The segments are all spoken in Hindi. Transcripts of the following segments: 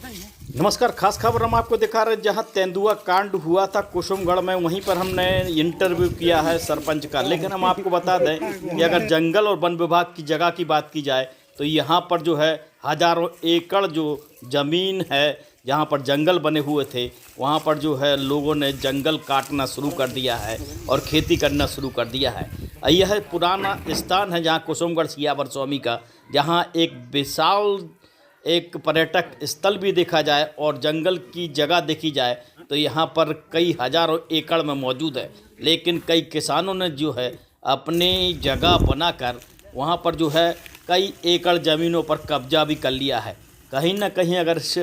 नमस्कार। खास खबर हम आपको दिखा रहे हैं जहां तेंदुआ कांड हुआ था कुसुमगढ़ में, वहीं पर हमने इंटरव्यू किया है सरपंच का। लेकिन हम आपको बता दें कि अगर जंगल और वन विभाग की जगह की बात की जाए तो यहाँ पर जो है हज़ारों एकड़ जो ज़मीन है जहाँ पर जंगल बने हुए थे, वहाँ पर जो है लोगों ने जंगल काटना शुरू कर दिया है और खेती करना शुरू कर दिया है। यह पुराना स्थान है जहाँ कुसुमगढ़ सियावर स्वामी का, जहाँ एक विशाल एक पर्यटक स्थल भी देखा जाए और जंगल की जगह देखी जाए तो यहाँ पर कई हज़ारों एकड़ में मौजूद है। लेकिन कई किसानों ने जो है अपनी जगह बनाकर वहाँ पर जो है कई एकड़ ज़मीनों पर कब्जा भी कर लिया है। कहीं ना कहीं अगर इस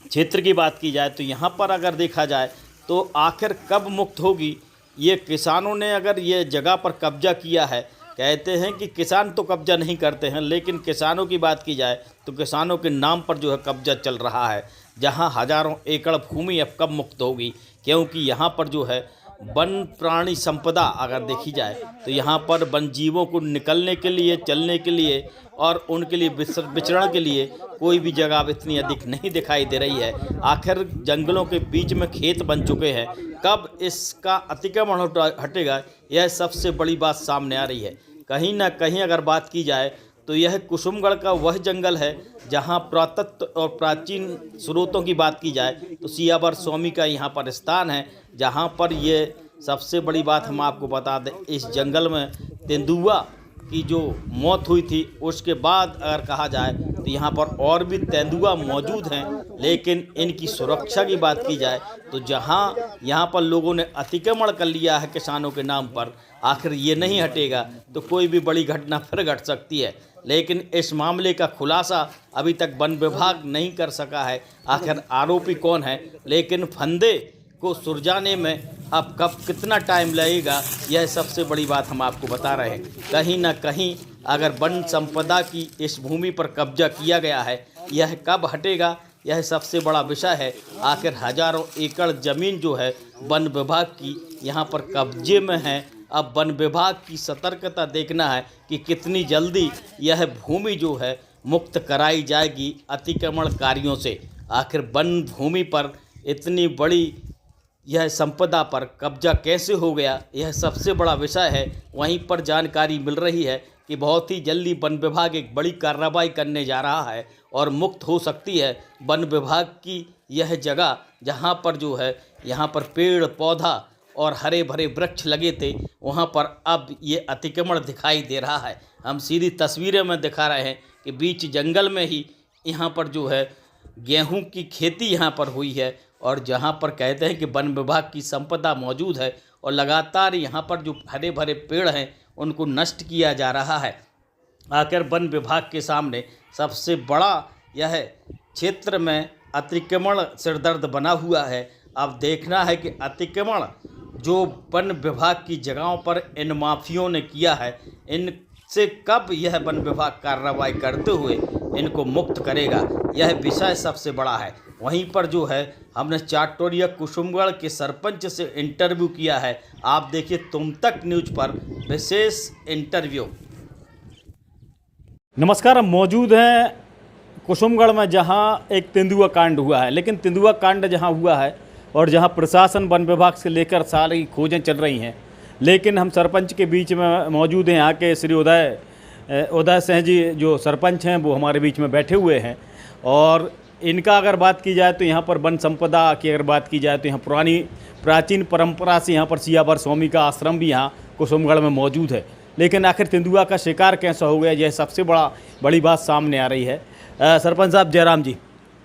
क्षेत्र की बात की जाए तो यहाँ पर अगर देखा जाए तो आखिर कब मुक्त होगी ये किसानों ने अगर ये जगह पर कब्जा किया है। कहते हैं कि किसान तो कब्जा नहीं करते हैं, लेकिन किसानों की बात की जाए तो किसानों के नाम पर जो है कब्जा चल रहा है। जहां हज़ारों एकड़ भूमि अब कब मुक्त होगी, क्योंकि यहां पर जो है वन प्राणी संपदा अगर देखी जाए तो यहां पर वन जीवों को निकलने के लिए, चलने के लिए और उनके लिए विचरण के लिए कोई भी जगह अब इतनी अधिक नहीं दिखाई दे रही है। आखिर जंगलों के बीच में खेत बन चुके हैं, कब इसका अतिक्रमण हटेगा, यह सबसे बड़ी बात सामने आ रही है। कहीं ना कहीं अगर बात की जाए तो यह कुसुमगढ़ का वह जंगल है जहां पुरातत्व और प्राचीन स्रोतों की बात की जाए तो सियावर स्वामी का यहाँ पर स्थान है। जहां पर ये सबसे बड़ी बात हम आपको बता दें, इस जंगल में तेंदुआ की जो मौत हुई थी उसके बाद अगर कहा जाए तो यहाँ पर और भी तेंदुआ मौजूद हैं। लेकिन इनकी सुरक्षा की बात की जाए तो जहाँ यहाँ पर लोगों ने अतिक्रमण कर लिया है किसानों के नाम पर, आखिर ये नहीं हटेगा तो कोई भी बड़ी घटना फिर घट सकती है। लेकिन इस मामले का खुलासा अभी तक वन विभाग नहीं कर सका है, आखिर आरोपी कौन है। लेकिन फंदे को सुलझाने में अब कब कितना टाइम लगेगा, यह सबसे बड़ी बात हम आपको बता रहे हैं। कहीं ना कहीं अगर वन संपदा की इस भूमि पर कब्जा किया गया है, यह कब हटेगा, यह सबसे बड़ा विषय है। आखिर हज़ारों एकड़ ज़मीन जो है वन विभाग की यहाँ पर कब्जे में है। अब वन विभाग की सतर्कता देखना है कि कितनी जल्दी यह भूमि जो है मुक्त कराई जाएगी अतिक्रमणकारियों से। आखिर वन भूमि पर इतनी बड़ी यह संपदा पर कब्जा कैसे हो गया, यह सबसे बड़ा विषय है। वहीं पर जानकारी मिल रही है कि बहुत ही जल्दी वन विभाग एक बड़ी कार्रवाई करने जा रहा है और मुक्त हो सकती है वन विभाग की यह जगह जहां पर जो है यहाँ पर पेड़ पौधा और हरे भरे वृक्ष लगे थे, वहाँ पर अब ये अतिक्रमण दिखाई दे रहा है। हम सीधी तस्वीरें में दिखा रहे हैं कि बीच जंगल में ही यहाँ पर जो है गेहूं की खेती यहाँ पर हुई है और जहाँ पर कहते हैं कि वन विभाग की संपदा मौजूद है और लगातार यहाँ पर जो हरे भरे पेड़ हैं उनको नष्ट किया जा रहा है। आखिर वन विभाग के सामने सबसे बड़ा यह क्षेत्र में अतिक्रमण सिरदर्द बना हुआ है। अब देखना है कि अतिक्रमण जो वन विभाग की जगहों पर इन माफियों ने किया है, इनसे कब यह वन विभाग कार्रवाई करते हुए इनको मुक्त करेगा, यह विषय सबसे बड़ा है। वहीं पर जो है हमने चाटोरिया कुसुमगढ़ के सरपंच से इंटरव्यू किया है। आप देखिए तुम तक न्यूज़ पर विशेष इंटरव्यू। नमस्कार, हम मौजूद हैं कुसुमगढ़ में जहां एक तेंदुआ कांड हुआ है। लेकिन तेंदुआ कांड जहां हुआ है और जहां प्रशासन वन विभाग से लेकर सारी खोजें चल रही हैं, लेकिन हम सरपंच के बीच में मौजूद हैं। यहाँ के श्री उदय सिंह जी जो सरपंच हैं वो हमारे बीच में बैठे हुए हैं। और इनका अगर बात की जाए तो यहाँ पर वन संपदा की अगर बात की जाए तो यहाँ पुरानी प्राचीन परंपरा से यहाँ पर सियावर स्वामी का आश्रम भी यहाँ कुसुमगढ़ में मौजूद है। लेकिन आखिर तेंदुआ का शिकार कैसा हो गया, यह सबसे बड़ी बात सामने आ रही है। सरपंच साहब जयराम जी।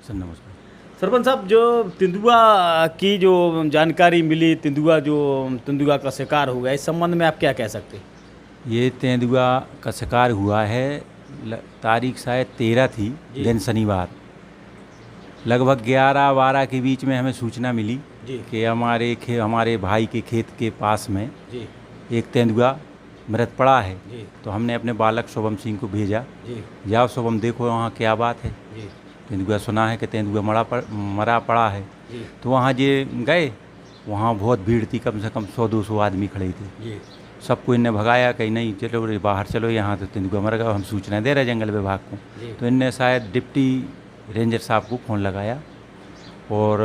सर नमस्कार। सरपंच साहब, जो तेंदुआ की जो जानकारी मिली, तेंदुआ का शिकार हो गया, इस संबंध में आप क्या कह सकते हैं? ये तेंदुआ का शिकार हुआ है, तारीख शायद 13 थी, दिन शनिवार, लगभग 11-12 के बीच में हमें सूचना मिली कि हमारे भाई के खेत के पास में एक तेंदुआ मृत पड़ा है। तो हमने अपने बालक शुभम सिंह को भेजा, जाओ शुभम देखो वहाँ क्या बात है। तेंदुआ सुना है कि तेंदुआ मरा पड़ा है। तो वहाँ जे गए, वहाँ बहुत भीड़ थी, कम से कम 100-200 आदमी खड़े थे। सबको इनने भगाया, कहीं नहीं चलो बाहर चलो, यहाँ तो तेंदुआ मर गया, हम सूचना दे रहे जंगल विभाग को। तो इनने शायद डिप्टी रेंजर साहब को फ़ोन लगाया और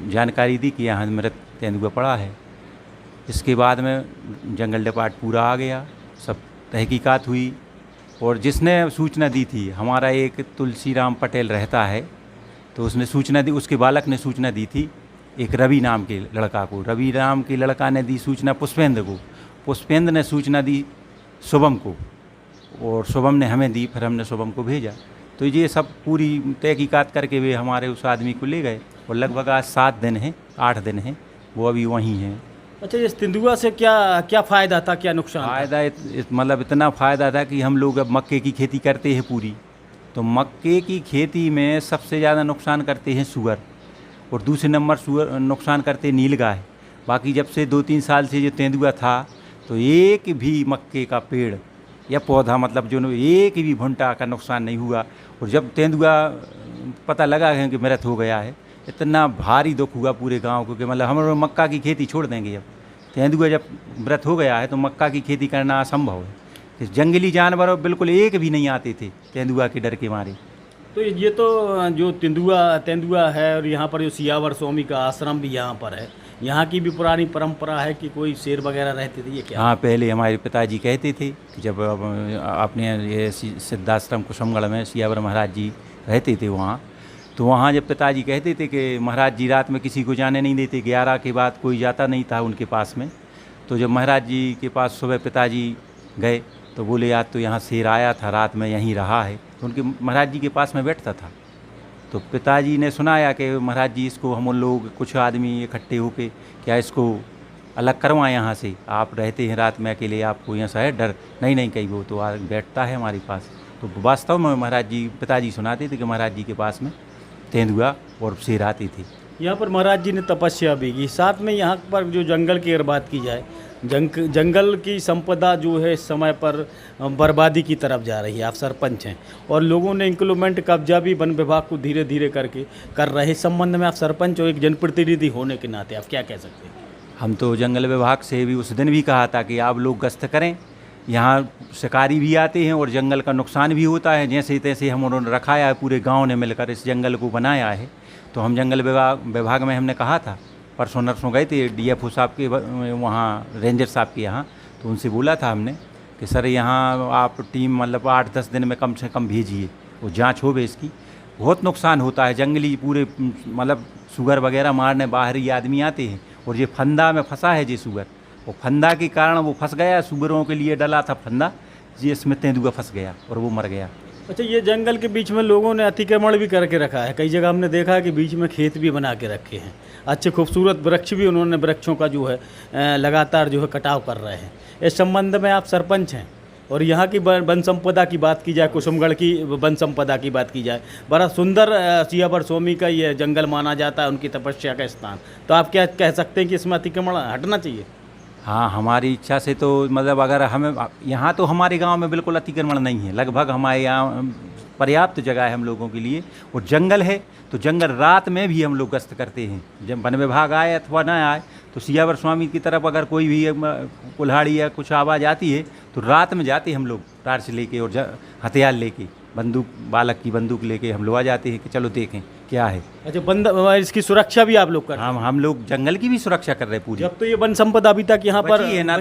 जानकारी दी कि यहाँ मृत तेंदुआ पड़ा है। इसके बाद में जंगल डिपार्ट पूरा आ गया, सब तहकीकात हुई और जिसने सूचना दी थी, हमारा एक तुलसीराम पटेल रहता है, तो उसने सूचना दी, उसके बालक ने सूचना दी थी एक रवि नाम के लड़का को। रवि नाम के लड़का ने दी सूचना पुष्पेंद्र को, पुष्पेंद्र ने सूचना दी शुभम को और शुभम ने हमें दी, फिर हमने शुभम को भेजा। तो ये सब पूरी तहकीकात करके वे हमारे उस आदमी को ले गए और लगभग आज 7 दिन हैं, 8 दिन हैं, वो अभी वहीं हैं। अच्छा, इस तेंदुआ से क्या क्या फ़ायदा था, क्या नुकसान था? फ़ायदा मतलब इतना फ़ायदा था कि हम लोग अब मक्के की खेती करते हैं पूरी, तो मक्के की खेती में सबसे ज़्यादा नुकसान करते हैं सुअर और दूसरे नंबर सुअर नुकसान करते हैं नीलगाय। बाकी जब से 2-3 साल से जो तेंदुआ था, तो एक भी मक्के का पेड़ या पौधा, मतलब जो एक भी भुंटा का नुकसान नहीं हुआ। और जब तेंदुआ पता लगा है कि मृत हो गया है, इतना भारी दुख हुआ पूरे गांव को कि मतलब हम लोग मक्का की खेती छोड़ देंगे। अब तेंदुआ जब मृत हो गया है तो मक्का की खेती करना असंभव है। जंगली जानवर बिल्कुल एक भी नहीं आते थे तेंदुआ के डर के मारे। तो ये तो जो तेंदुआ है और यहाँ पर जो सियावर स्वामी का आश्रम भी यहाँ पर है, यहाँ की भी पुरानी परंपरा है कि कोई शेर वगैरह रहते थे, ये क्या? हाँ, पहले हमारे पिताजी कहते थे कि जब अपने ये सिद्धाश्रम कुसुमगढ़ में सियावर महाराज जी रहते थे वहाँ, तो वहाँ जब पिताजी कहते थे कि महाराज जी रात में किसी को जाने नहीं देते, 11 के बाद कोई जाता नहीं था उनके पास में। तो जब महाराज जी के पास सुबह पिताजी गए तो बोले आज तो यहाँ शेर आया था, रात में यहीं रहा है। तो उनके महाराज जी के पास में बैठता था, तो पिताजी ने सुनाया कि महाराज जी इसको हम लोग कुछ आदमी इकट्ठे होके क्या इसको अलग करवाएं यहाँ से, आप रहते हैं रात में अकेले, आपको यहाँ से है डर नहीं कहीं वो तो बैठता है हमारे पास। तो वास्तव में महाराज जी पिताजी सुनाते थे कि महाराज जी के पास में तेंदुआ और शेर आते थे। यहाँ पर महाराज जी ने तपस्या भी की, साथ में यहाँ पर जो जंगल की अगर बात की जाए, जंगल की संपदा जो है इस समय पर बर्बादी की तरफ जा रही है। आप सरपंच हैं और लोगों ने इंक्लूमेंट कब्जा भी वन विभाग को धीरे धीरे करके कर रहे हैं। इस संबंध में आप सरपंच और एक जनप्रतिनिधि होने के नाते आप क्या कह सकते हैं? हम तो जंगल विभाग से भी उस दिन भी कहा था कि आप लोग गश्त करें, यहाँ शिकारी भी आते हैं और जंगल का नुकसान भी होता है। जैसे तैसे हम उन्होंने रखाया है, पूरे गांव ने मिलकर इस जंगल को बनाया है। तो हम जंगल विभाग में हमने कहा था, परसों नरसों गए थे DFO साहब के वहाँ, रेंजर साहब के यहाँ, तो उनसे बोला था हमने कि सर यहाँ आप टीम मतलब 8-10 दिन में कम से कम भेजिए, वो जाँच हो गई इसकी। बहुत नुकसान होता है, जंगली पूरे मतलब सुगर वगैरह मारने बाहरी आदमी आते हैं और ये फंदा में फंसा है ये सुगर, वो फंदा के कारण वो फंस गया, सुगरों के लिए डला था फंदा, जिसमें तेंदुआ फंस गया और वो मर गया। अच्छा, ये जंगल के बीच में लोगों ने अतिक्रमण भी करके रखा है, कई जगह हमने देखा है कि बीच में खेत भी बना के रखे हैं, अच्छे खूबसूरत वृक्ष भी उन्होंने, वृक्षों का जो है लगातार जो है कटाव कर रहे हैं। इस संबंध में आप सरपंच हैं और यहाँ की वन संपदा की बात की जाए, कुसुमगढ़ की वन संपदा की बात की जाए, बड़ा सुंदर सियावर स्वामी का ये जंगल माना जाता है, उनकी तपस्या का स्थान। तो आप क्या कह सकते हैं कि इसमें अतिक्रमण हटना चाहिए? हाँ, हमारी इच्छा से तो मतलब अगर हमें यहाँ तो हमारे गांव में बिल्कुल अतिक्रमण नहीं है, लगभग हमारे यहाँ पर्याप्त जगह है हम लोगों के लिए और जंगल है। तो जंगल रात में भी हम लोग गश्त करते हैं, जब वन विभाग आए अथवा ना आए, तो सियावर स्वामी की तरफ अगर कोई भी कुल्हाड़ी या कुछ आवाज़ आती है तो रात में जाते हम लोग टार्च लेके और हथियार लेके, बंदूक, बालक की बंदूक लेके हम लोग आ जाते हैं कि चलो देखें क्या है। अच्छा, इसकी सुरक्षा भी आप लोग कर रहे हैं? हम लोग जंगल की भी सुरक्षा कर रहे हैं पूरी। जब तो ये वन संपदा अभी तक यहाँ पर है ना,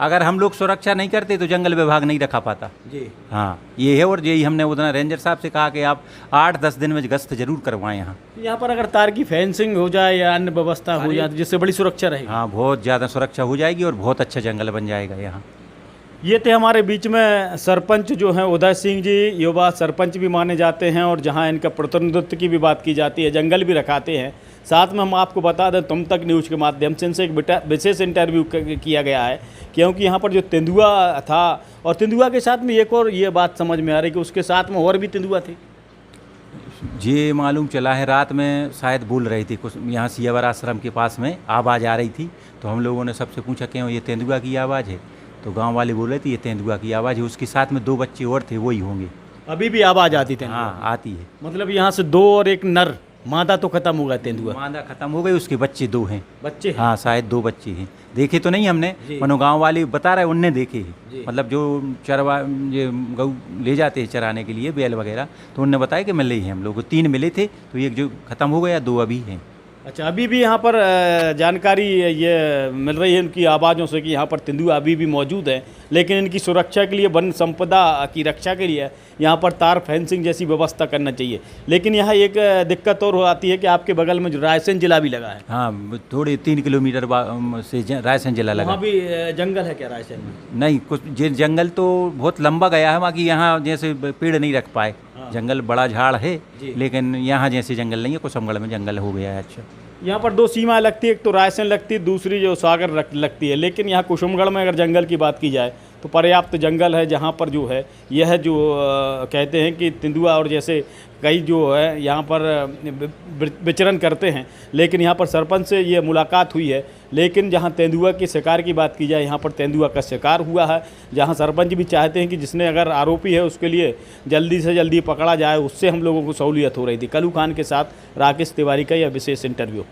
अगर हम लोग सुरक्षा नहीं करते तो जंगल विभाग नहीं रखा पाता जी। हाँ, ये है। और यही हमने उतना रेंजर साहब से कहा कि आप 8-10 दिन में गश्त जरूर करवाएं यहाँ पर अगर तार की फेंसिंग हो जाए या अन्य व्यवस्था हो जाए जिससे बड़ी सुरक्षा रहेगी। हाँ, बहुत ज़्यादा सुरक्षा हो जाएगी और बहुत अच्छा जंगल बन जाएगा यहाँ। ये थे हमारे बीच में सरपंच जो हैं उदय सिंह जी, युवा सरपंच भी माने जाते हैं और जहां इनका प्रतिनिधित्व की भी बात की जाती है, जंगल भी रखाते हैं। साथ में हम आपको बता दें, तुम तक न्यूज़ के माध्यम से इनसे एक विशेष इंटरव्यू किया गया है, क्योंकि यहाँ पर जो तेंदुआ था और तेंदुआ के साथ में एक और ये बात समझ में आ रही कि उसके साथ में और भी तेंदुआ थे। ये मालूम चला है रात में शायद बोल रही थी कुछ, यहाँ सियावर आश्रम के पास में आवाज़ आ रही थी, तो हम लोगों ने सबसे पूछा क्यों ये तेंदुआ की आवाज़ है, तो गांव वाले बोल रहे थे ये तेंदुआ की आवाज़ है, उसके साथ में 2 बच्चे और थे, वही होंगे। अभी भी आवाज़ आती थी? हाँ, आती है। मतलब यहाँ से 2 और एक नर मादा तो खत्म हो गया तेंदुआ, मादा खत्म हो गई, उसके बच्चे 2 हैं। बच्चे हैं? हाँ, शायद 2 बच्चे हैं। देखे तो नहीं हमने, जी। मनो गाँव वाले बता रहे उनने देखे हैं। जी। मतलब जो चरवा ये गऊ ले जाते हैं चराने के लिए, बैल वगैरह, तो उनने बताया कि मिले हैं हम लोग को। 3 मिले थे, तो एक जो खत्म हो गया, 2 अभी हैं। अच्छा, अभी भी यहाँ पर जानकारी ये मिल रही है इनकी आवाज़ों से कि यहाँ पर तेंदुआ अभी भी मौजूद है, लेकिन इनकी सुरक्षा के लिए, वन संपदा की रक्षा के लिए यहाँ पर तार फेंसिंग जैसी व्यवस्था करना चाहिए। लेकिन यहाँ एक दिक्कत और आती है कि आपके बगल में जो रायसेन जिला भी लगा है। हाँ, थोड़े 3 किलोमीटर से रायसेन जिला लगा। वहाँ भी जंगल है क्या रायसेन में? नहीं, कुछ जंगल तो बहुत लंबा गया है, बाकी यहाँ जैसे पेड़ नहीं रख पाए। जंगल बड़ा झाड़ है, लेकिन यहाँ जैसे जंगल नहीं है। कुसुमगढ़ में जंगल हो गया है। अच्छा, यहाँ पर 2 सीमाएं लगती है, एक तो रायसेन लगती है, दूसरी जो सागर लगती है। लेकिन यहाँ कुसुमगढ़ में अगर जंगल की बात की जाए तो पर्याप्त जंगल है, जहाँ पर जो है यह जो कहते हैं कि तेंदुआ और जैसे कई जो है यहाँ पर विचरण करते हैं। लेकिन यहाँ पर सरपंच से ये मुलाकात हुई है, लेकिन जहाँ तेंदुआ के शिकार की बात की जाए, यहाँ पर तेंदुआ का शिकार हुआ है। जहाँ सरपंच भी चाहते हैं कि जिसने अगर आरोपी है उसके लिए जल्दी से जल्दी पकड़ा जाए, उससे हम लोगों को सहूलियत हो रही थी। कलू खान के साथ राकेश तिवारी का यह विशेष इंटरव्यू।